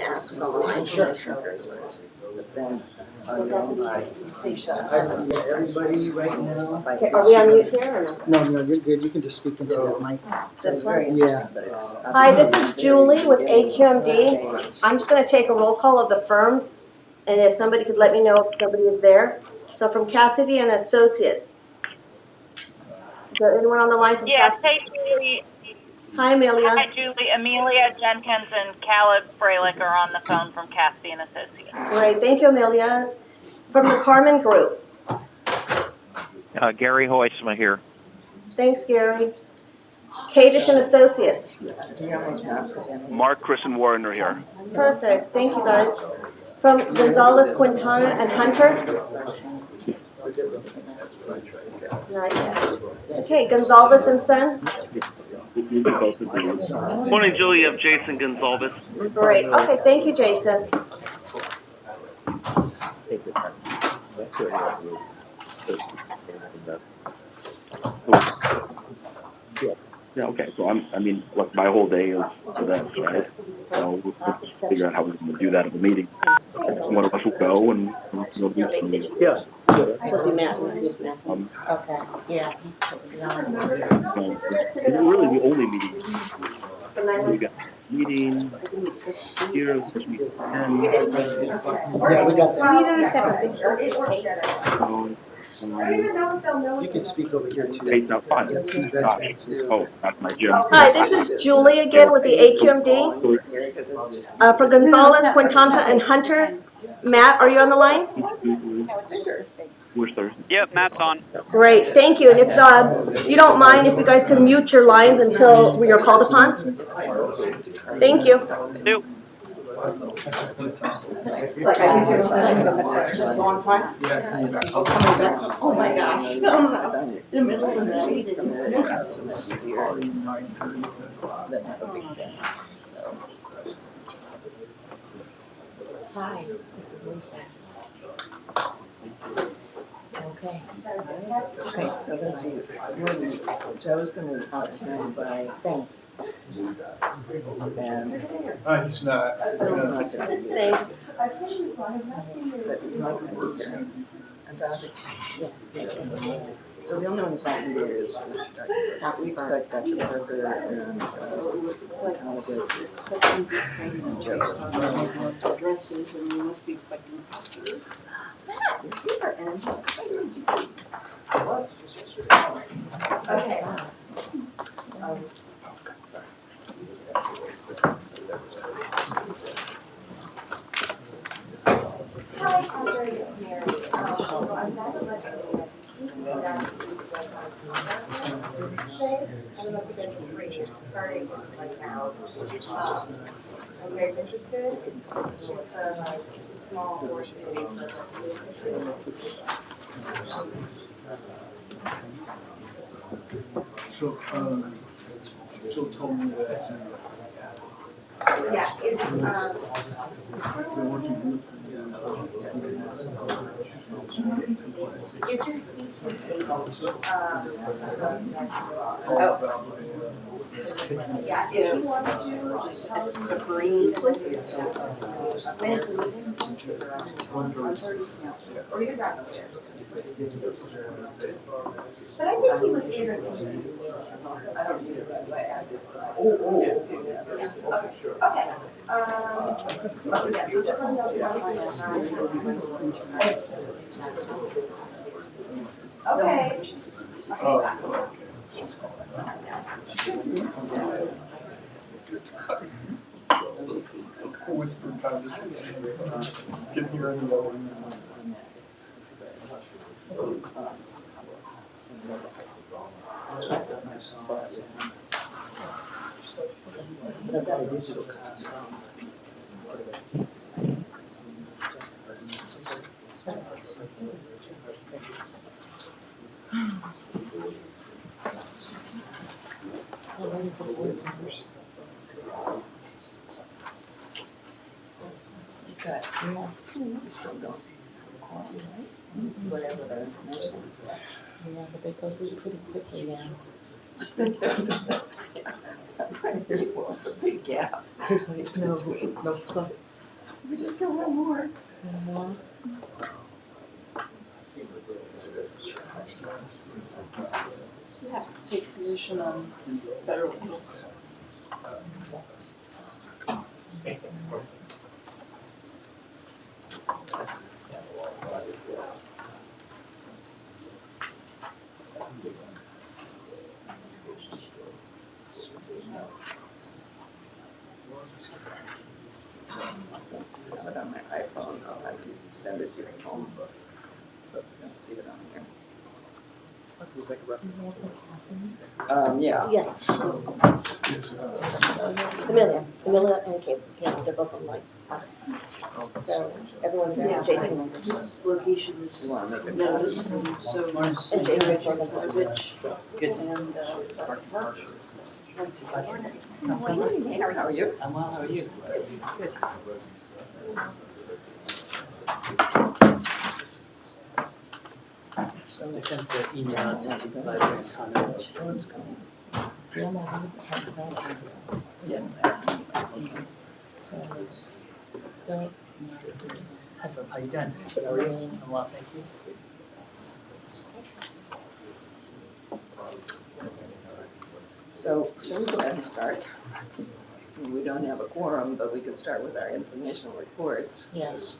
ask who's on the line. Sure. But then, I see everybody right now. Okay, are we on mute here or no? No, you're good. You can just speak into that mic. This one? Yeah. Hi, this is Julie with AQMD. I'm just gonna take a roll call of the firms, and if somebody could let me know if somebody is there. So from Cassidy and Associates. Is there anyone on the line from Cassidy? Yes, hey Julie. Hi, Amelia. Hi Julie. Amelia Jenkins and Caleb Freilich are on the phone from Cassidy and Associates. Great, thank you, Amelia. From the Carmen Group. Gary Hoisma here. Thanks, Gary. Kadish and Associates. Mark, Chris, and Warren are here. Perfect, thank you guys. From Gonzalez, Quintana, and Hunter. Not yet. Okay, Gonzalez and Son. Morning, Julie. You have Jason Gonzalez. Great. Okay, thank you, Jason. Yeah, okay. So look, my whole day is for this, right? So we'll figure out how we're going to do that at the meeting. One of us will go and we'll do some. Yeah. It's supposed to be Matt. We'll see if Matt's on. Okay. Yeah. He's Really the only meeting. We got meetings here. Yeah, we got that. You can speak over here too. Hey, now, fine. Oh, that's my gym. Hi, this is Julie again with the AQMD. For Gonzalez, Quintana, and Hunter. Matt, are you on the line? Where's Thursday? Yep, Matt's on. Great, thank you. And if you don't mind, if you guys could mute your lines until we are called upon. Thank you. Nope. Oh my gosh. In the middle of the night. Hi, this is Lisa. Okay. Okay, so let's see. Joe's gonna be out of town by thanks. And He's not. Bill's not gonna be there. Thank you. But it's not gonna be there. And yes. So the only one who's not gonna be there is we expect Dr. Parker and Joe. Dresses and we must be collecting costumes. Matt, you're here and Okay. Hi, I'm Mary. So I'm back to lecture. I don't know if you guys are free. It's starting like now. Are you guys interested? It's just a like small portion. So, she'll tell me that. Yeah, it's it's in CC8. Yeah, if you want to just tell us the green slip. When is the meeting? 1:30. Or you're downstairs. But I think he was interviewed. I don't need it, but I just. Okay. Oh, yeah, so just let me know if you want to. Okay. Whisper conversation. Can hear anyone. But I've got a digital class. But, yeah, you still don't. Whatever the information. Yeah, but they go through pretty quickly now. There's a big gap. There's like no fluff. We just got one more. You have to take position on federal books. I have it on my iPhone. I'll have to send it to your phone. But I don't see it on here. Yeah. Yes. Amelia and Kate, yeah, they're both online. So everyone's there, Jason. This location is You want to make it Memphis, fast? so And Jason Jordan's Rich Good. and How are you? I'm well, how are you? Good. So I sent the email out to supervisors on it. Yeah, that's me. Hi, Phil, how you doing? How are you? I'm well, thank you. So, shall we go ahead and start? We don't have a quorum, but we could start with our informational reports. Yes.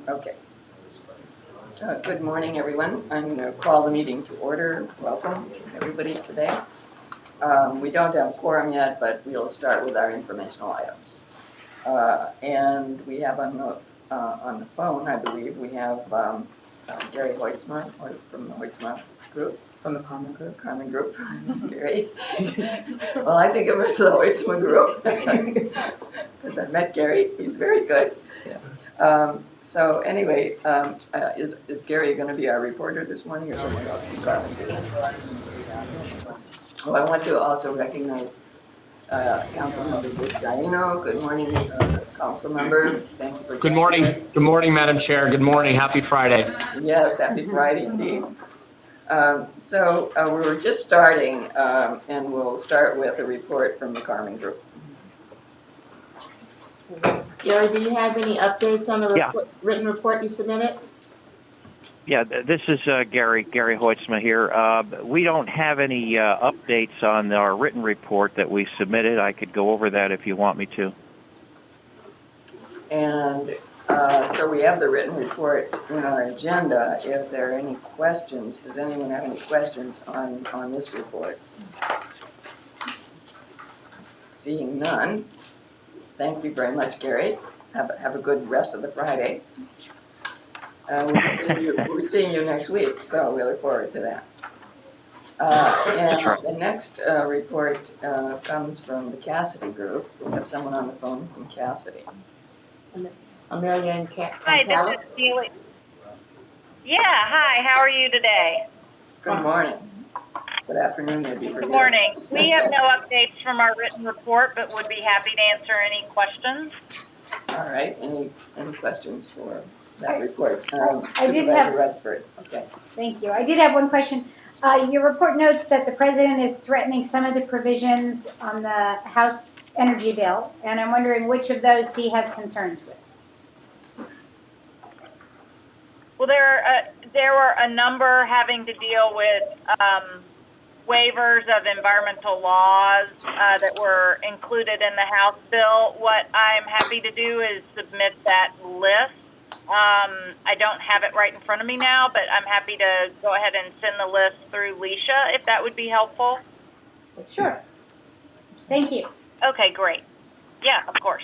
Okay. Good morning, everyone. I'm going to call the meeting to order. Welcome, everybody, today. We don't have a quorum yet, but we'll start with our informational items. And we have on the phone, I believe, we have Gary Hoitzma from the Hoitzma Group. From the Common Group? Carmen Group, Gary. Well, I think of us as the Hoitzma Group, because I met Gary, he's very good. Yes. So anyway, is Gary going to be our reporter this morning, or someone else from Carmen Group? Well, I want to also recognize Councilmember Vizcaino. Good morning, Councilmember. Thank you for Good morning. joining us. Good morning, Madam Chair. Good morning. Happy Friday. Yes, happy Friday indeed. So we were just starting, and we'll start with a report from the Carmen Group. Gary, do you have any updates on the Yeah. written report you submitted? Yeah, this is Gary Hoitzma here. We don't have any updates on our written report that we submitted. I could go over that if you want me to. And so we have the written report in our agenda. If there are any questions, does anyone have any questions on this report? Seeing none, thank you very much, Gary. Have a good rest of the Friday. We'll be seeing you next week, so we look forward to that. And the next report comes from the Cassidy Group. We have someone on the phone from Cassidy. Amelia and Hi, Caleb? this is Julie. Yeah, hi, how are you today? Good morning. Good afternoon, maybe for you. Good morning. We have no updates from our written report, but would be happy to answer any questions. All right, any questions for that report? I did Supervisor have- Rutherford, okay. Thank you. I did have one question. Your report notes that the president is threatening some of the provisions on the House energy bill, and I'm wondering which of those he has concerns with. Well, there were a number having to deal with waivers of environmental laws that were included in the House bill. What I'm happy to do is submit that list. I don't have it right in front of me now, but I'm happy to go ahead and send the list through Leisha, if that would be helpful. Sure. Thank you. Okay, great. Yeah, of course.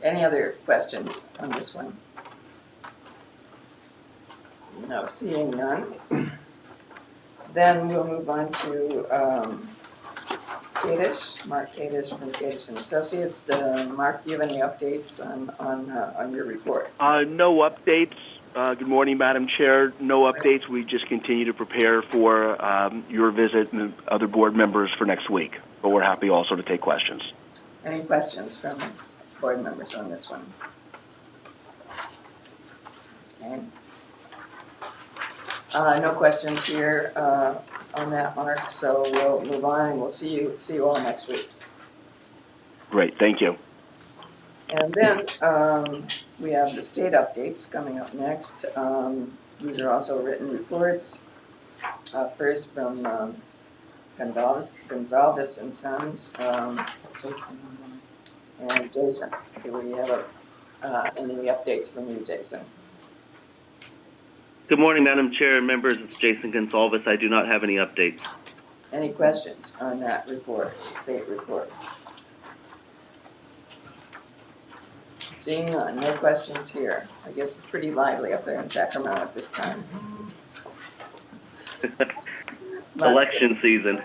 Any other questions on this one? No, seeing none. Then we'll move on to Kadish, Mark Kadish from Kadish and Associates. Mark, do you have any updates on your report? No updates. Good morning, Madam Chair. No updates. We just continue to prepare for your visit and other board members for next week. But we're happy also to take questions. Any questions from board members on this one? Okay. No questions here on that, Mark. So we'll move on and we'll see you all next week. Great. Thank you. And then we have the state updates coming up next. These are also written reports. First from Gonzalez and Sons, Jason. and Jason. Do we have any updates from you, Jason? Good morning, Madam Chair and members. It's Jason Gonsalves. I do not have any updates. Any questions on that report, the state report? Seeing none, no questions here. I guess it's pretty lively up there in Sacramento at this time. Election season.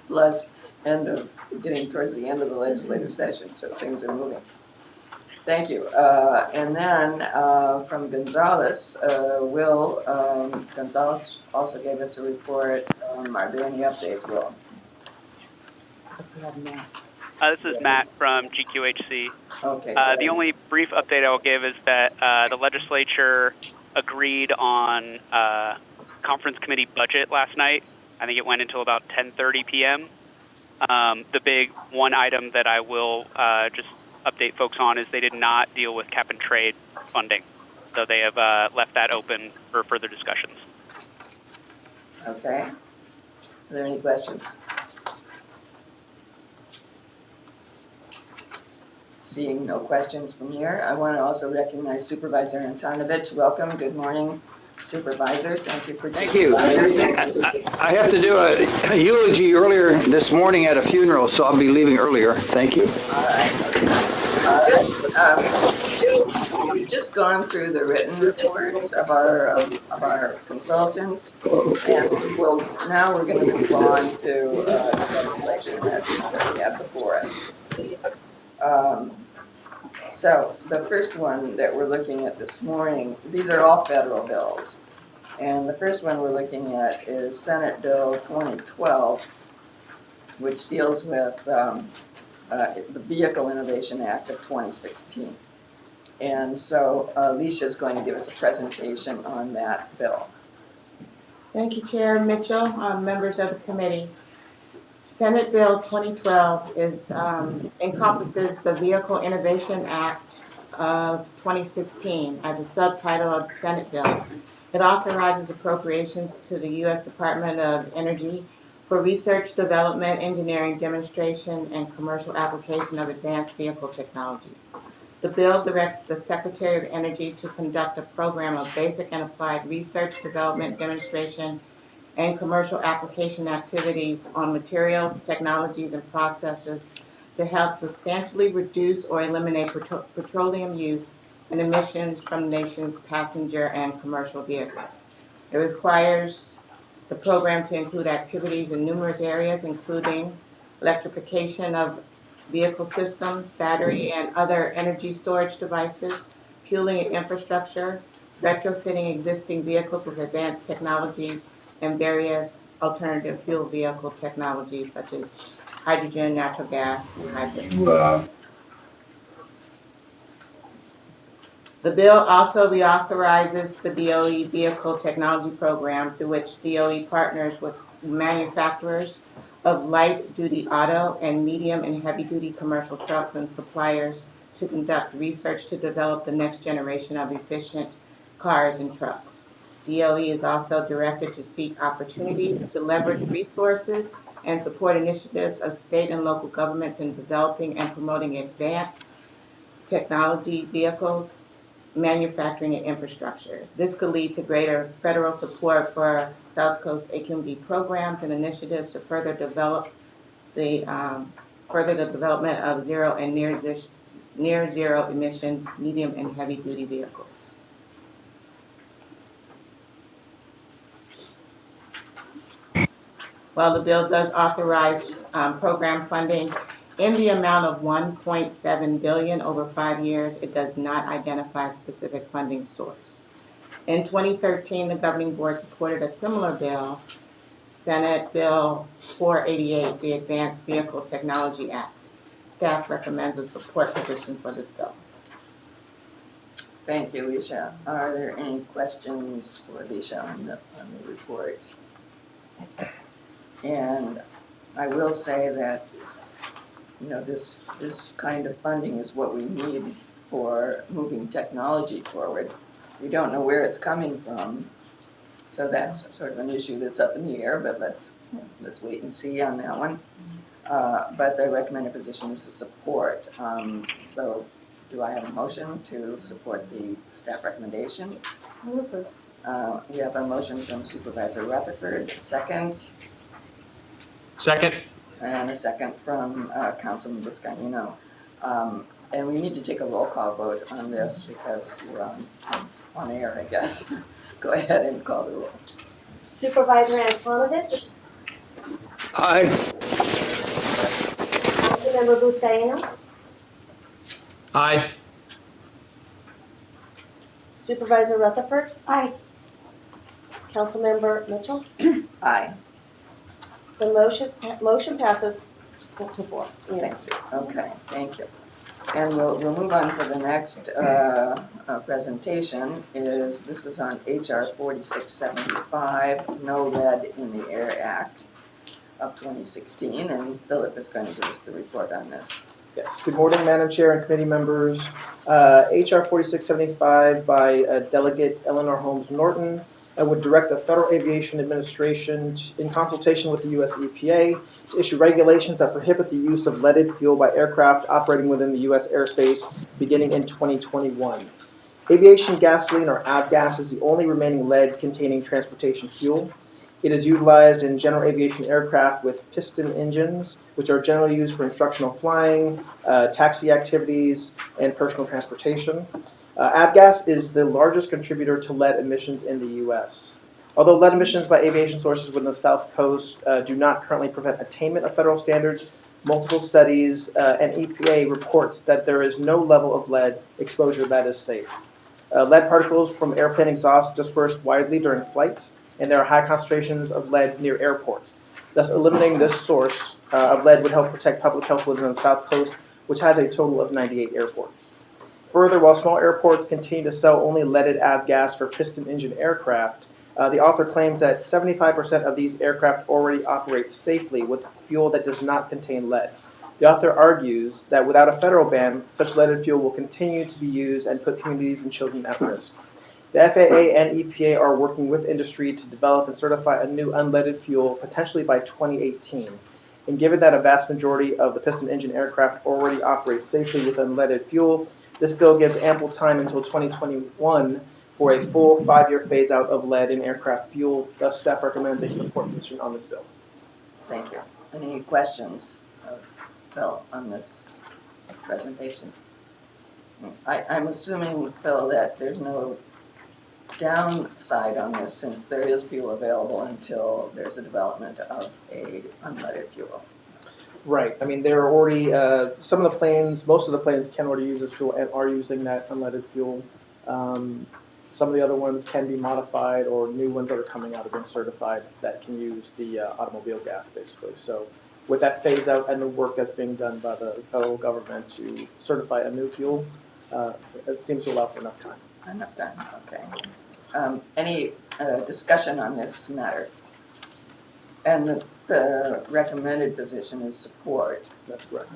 Plus, getting towards the end of the legislative session, so things are moving. Thank you. And then from Gonzalez, Gonzalez also gave us a report. Are there any updates, Will? This is Matt from GQHC. Okay. The only brief update I will give is that the legislature agreed on conference committee budget last night. I think it went until about 10:30 p.m. The big one item that I will just update folks on is they did not deal with cap and trade funding. So they have left that open for further discussions. Okay. Are there any questions? Seeing no questions from here, I want to also recognize Supervisor Antonovich. Welcome. Good morning, Supervisor. Thank you for Thank you. I have to do a eulogy earlier this morning at a funeral, so I'll be leaving earlier. Thank you. All right. We've just gone through the written reports of our consultants, and now we're going to move on to the legislation that we have before us. So the first one that we're looking at this morning, these are all federal bills. And the first one we're looking at is Senate Bill 2012, which deals with the Vehicle Innovation Act of 2016. And so Alicia is going to give us a presentation on that bill. Thank you, Chair Mitchell, members of the committee. Senate Bill 2012 encompasses the Vehicle Innovation Act of 2016 as a subtitle of the Senate bill. It authorizes appropriations to the U.S. Department of Energy for research, development, engineering, demonstration, and commercial application of advanced vehicle technologies. The bill directs the Secretary of Energy to conduct a program of basic and applied research, development, demonstration, and commercial application activities on materials, technologies, and processes to help substantially reduce or eliminate petroleum use and emissions from the nation's passenger and commercial vehicles. It requires the program to include activities in numerous areas, including electrification of vehicle systems, battery and other energy storage devices, fueling and infrastructure, retrofitting existing vehicles with advanced technologies, and various alternative fuel vehicle technologies such as hydrogen, natural gas, and hybrid. The bill also reauthorizes the DOE Vehicle Technology Program, through which DOE partners with manufacturers of light-duty auto and medium and heavy-duty commercial trucks and suppliers to conduct research to develop the next generation of efficient cars and trucks. DOE is also directed to seek opportunities to leverage resources and support initiatives of state and local governments in developing and promoting advanced technology vehicles, manufacturing, and infrastructure. This could lead to greater federal support for South Coast SCAQMD programs and initiatives to further develop the development of zero and near zero emission medium and heavy duty vehicles. While the bill does authorize program funding in the amount of $1.7 billion over 5 years, it does not identify a specific funding source. In 2013, the governing board supported a similar bill, Senate Bill 488, the Advanced Vehicle Technology Act. Staff recommends a support position for this bill. Thank you, Alicia. Are there any questions for Alicia on the report? And I will say that this kind of funding is what we need for moving technology forward. We don't know where it's coming from, so that's sort of an issue that's up in the air, but let's wait and see on that one. But the recommended position is to support. So do I have a motion to support the staff recommendation? We have a motion from Supervisor Rutherford, second, Second. and a second from Councilman Buscaino. And we need to take a roll call vote on this because we're on air, I guess. Go ahead and call the roll. Supervisor Antonovich, Aye. Councilmember Buscaino, Aye. Supervisor Rutherford, Aye. Councilmember Mitchell. Aye. The motion passes 4-4. Thank you. Okay, thank you. And we'll move on to the next presentation. This is on HR 4675, No Lead in the Air Act of 2016, and Philip is going to give us the report on this. Yes. Good morning, Madam Chair and committee members. HR 4675 by Delegate Eleanor Holmes Norton would direct the Federal Aviation Administration in consultation with the U.S. EPA to issue regulations that prohibit the use of leaded fuel by aircraft operating within the U.S. airspace beginning in 2021. Aviation gasoline, or avgas, is the only remaining lead-containing transportation fuel. It is utilized in general aviation aircraft with piston engines, which are generally used for instructional flying, taxi activities, and personal transportation. Avgas is the largest contributor to lead emissions in the U.S. Although lead emissions by aviation sources within the South Coast do not currently prevent attainment of federal standards, multiple studies and EPA reports that there is no level of lead exposure that is safe. Lead particles from airplane exhaust disperse widely during flight, and there are high concentrations of lead near airports. Thus, eliminating this source of lead would help protect public health within the South Coast, which has a total of 98 airports. Further, while small airports continue to sell only leaded avgas for piston engine aircraft, the author claims that 75% of these aircraft already operate safely with fuel that does not contain lead. The author argues that without a federal ban, such leaded fuel will continue to be used and put communities and children at risk. The FAA and EPA are working with industry to develop and certify a new unleaded fuel, potentially by 2018. And given that a vast majority of the piston engine aircraft already operate safely with unleaded fuel, this bill gives ample time until 2021 for a full 5-year phase out of lead in aircraft fuel. Thus, staff recommends a support position on this bill. Thank you. Any questions of Phil on this presentation? I'm assuming, Phil, that there's no downside on this since there is fuel available until there's a development of a unleaded fuel. Right. I mean, there are already some of the planes, most of the planes can already use this fuel and are using that unleaded fuel. Some of the other ones can be modified, or new ones that are coming out have been certified that can use the automobile gas, basically. So with that phase out and the work that's being done by the federal government to certify a new fuel, it seems to allow for enough time. Enough time, okay. Any discussion on this matter? And the recommended position is support. That's correct.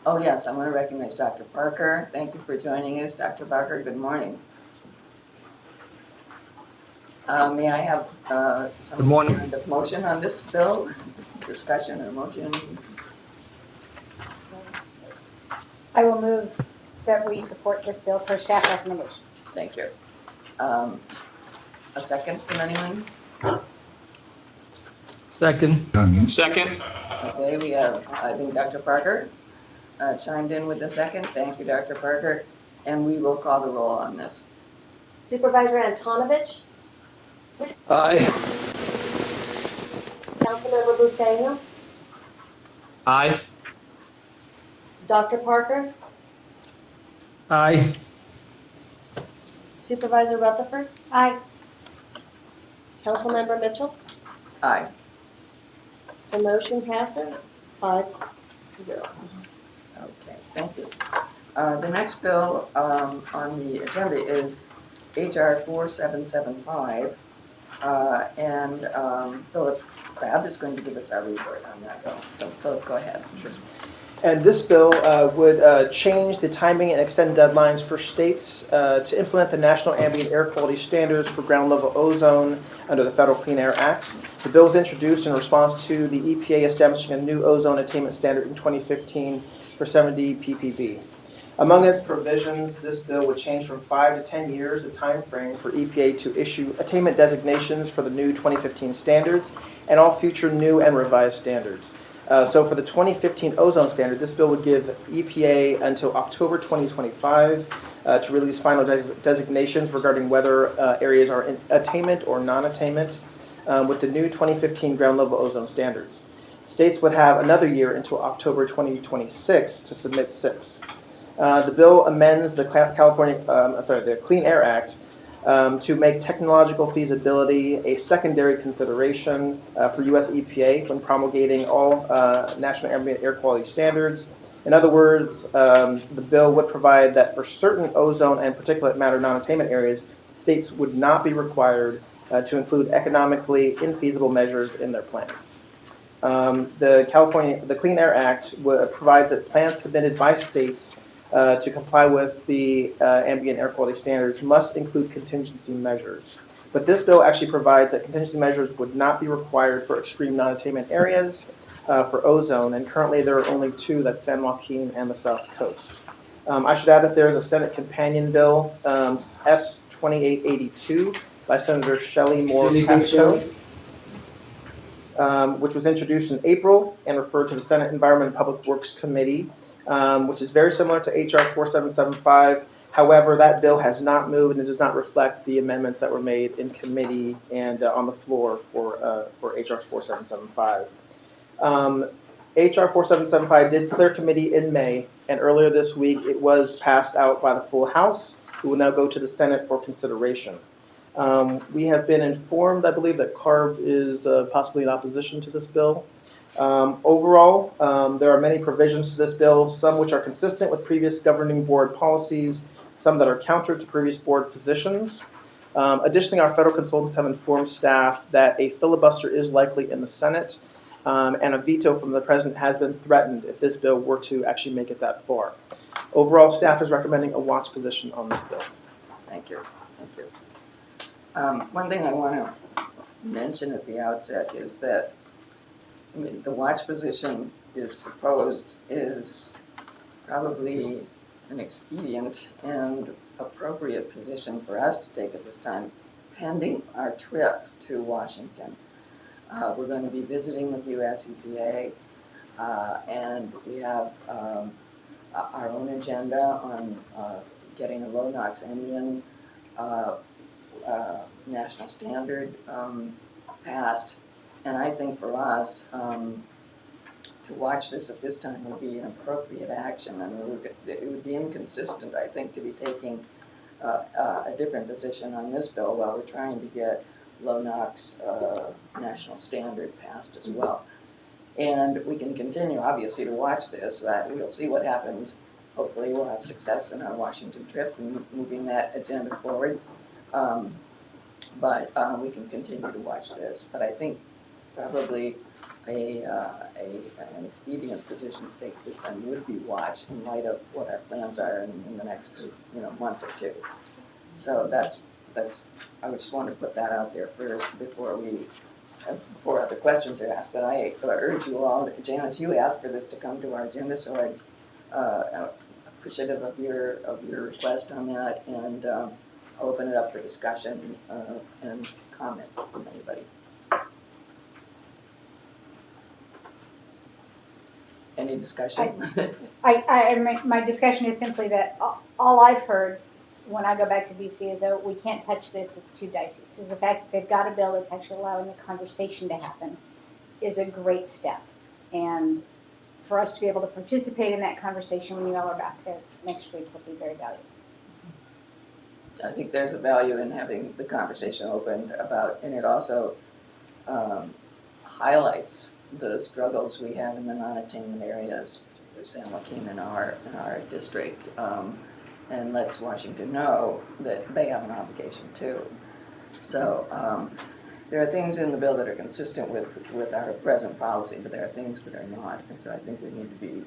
Oh yes, I want to recognize Dr. Parker. Thank you for joining us. Dr. Parker, good morning. May I have some kind of motion on this bill? Discussion or motion? I will move that we support this bill per staff recommendation. Thank you. A second from anyone? Second. Second. Okay, we have, I think, Dr. Parker chimed in with the second. Thank you, Dr. Parker. And we will call the roll on this. Supervisor Antonovich, Aye. Councilmember Buscaino, Aye. Dr. Parker, Aye. Supervisor Rutherford, Aye. Councilmember Mitchell. Aye. The motion passes 5-0. Okay, thank you. The next bill on the agenda is HR 4775, Philip Crabb is going to give us our report on that bill. So Philip, go ahead. Sure. And this bill would change the timing and extend deadlines for states to implement the National Ambient Air Quality Standards for ground level ozone under the Federal Clean Air Act. The bill was introduced in response to the EPA establishing a new ozone attainment standard in 2015 for 70 ppb. Among its provisions, this bill would change from 5 to 10 years the time frame for EPA to issue attainment designations for the new 2015 standards and all future new and revised standards. So for the 2015 ozone standard, this bill would give EPA until October 2025 to release final designations regarding whether areas are in attainment or non-attainment with the new 2015 ground level ozone standards. States would have another year until October 2026 to submit SIPs. The bill amends the the Clean Air Act to make technological feasibility a secondary consideration for U.S. EPA when promulgating all national ambient air quality standards. In other words, the bill would provide that for certain ozone and particulate matter non-attainment areas, states would not be required to include economically infeasible measures in their plans. The Clean Air Act provides that plans submitted by states to comply with the ambient air quality standards must include contingency measures. But this bill actually provides that contingency measures would not be required for extreme non-attainment areas for ozone, and currently there are only two, that's San Joaquin and the South Coast. I should add that there is a Senate companion bill, S-2882, by Senator Shelley Moore Capito, which was introduced in April and referred to the Senate Environment and Public Works Committee, which is very similar to HR 4775. However, that bill has not moved and it does not reflect the amendments that were made in committee and on the floor for HR 4775. HR 4775 did clear committee in May, and earlier this week it was passed out by the full House. It will now go to the Senate for consideration. We have been informed, I believe, that CARB is possibly in opposition to this bill. Overall, there are many provisions to this bill, some which are consistent with previous governing board policies, some that are counter to previous board positions. Additionally, our federal consultants have informed staff that a filibuster is likely in the Senate, and a veto from the president has been threatened if this bill were to actually make it that far. Overall, staff is recommending a watch position on this bill. Thank you. Thank you. One thing I want to mention at the outset is that the watch position is proposed is probably an expedient and appropriate position for us to take at this time, pending our trip to Washington. We're going to be visiting with US EPA, and we have our own agenda on getting a low NOx engine national standard passed. And I think for us, to watch this at this time would be an appropriate action. I mean, it would be inconsistent, I think, to be taking a different position on this bill while we're trying to get low NOx national standard passed as well. And we can continue, obviously, to watch this. We'll see what happens. Hopefully we'll have success in our Washington trip and moving that agenda forward. But we can continue to watch this. But I think probably an expedient position to take this time would be watch in light of what our plans are in the next month or two. So that's I just want to put that out there first before other questions are asked. But I urge you all, Janice, you asked for this to come to our agenda, so I'm appreciative of your request on that, and I'll open it up for discussion and comment from anybody. Any discussion? My discussion is simply that all I've heard when I go back to DC is, oh, we can't touch this, it's too dicey. So the fact that they've got a bill that's actually allowing the conversation to happen is a great step. And for us to be able to participate in that conversation when you all are back there next week will be very valuable. I think there's a value in having the conversation opened about, and it also highlights the struggles we have in the non-attainment areas, particularly San Joaquin in our district, and lets Washington know that they have an obligation too. So there are things in the bill that are consistent with our present policy, but there are things that are not. And so I think we need to be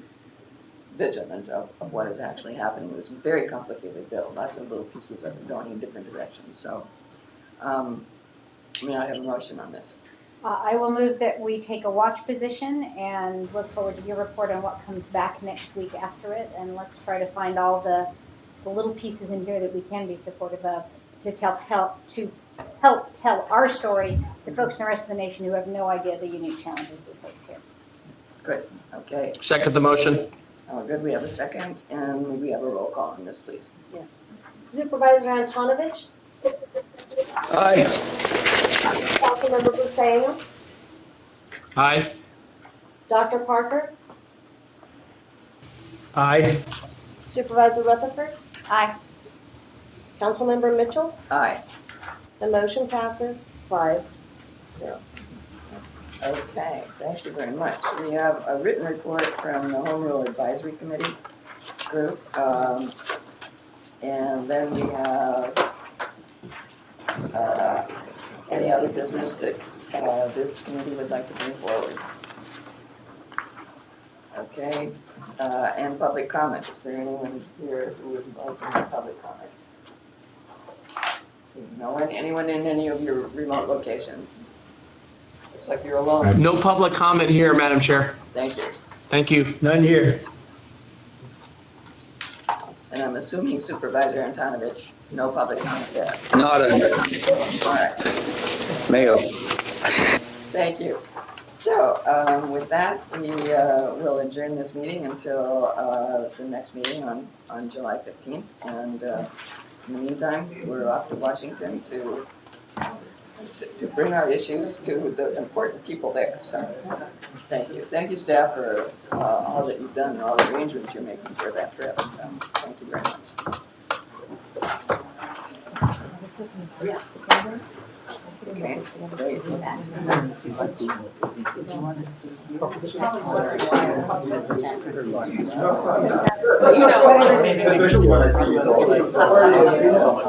vigilant of what is actually happening. It's a very complicated bill, lots of little pieces of it going in different directions. So, may I have a motion on this? I will move that we take a watch position and look forward to your report on what comes back next week after it. And let's try to find all the little pieces in here that we can be supportive of to help tell our story to folks in the rest of the nation who have no idea the unique challenges we face here. Good. Okay. Second the motion. Oh, good. We have a second, and we have a roll call on this, please. Yes. Supervisor Antonovich? Aye. Councilmember Buscaino? Aye. Dr. Parker? Aye. Supervisor Rutherford? Aye. Councilmember Mitchell? Aye. The motion passes 5-0. Okay, thank you very much. We have a written report from the Home Rule Advisory Committee group. And then we have any other business that this committee would like to bring forward. Okay, and public comment. Is there anyone here who would like to make public comment? No one? Anyone in any of your remote locations? Looks like you're alone. No public comment here, Madam Chair. Thank you. Thank you. None here. And I'm assuming Supervisor Antonovich, no public comment there. Not a All right. mayo. Thank you. So with that, we will adjourn this meeting until the next meeting on July 15th. And in the meantime, we're off to Washington to bring our issues to the important people there. So thank you. Thank you, staff, for all that you've done and all the arrangements you're making for that trip. So thank you very much. Okay, great.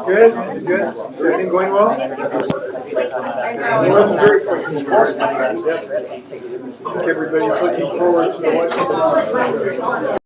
Good, good. Everything going well? It was very quick. I think everybody's looking forward to the Washington.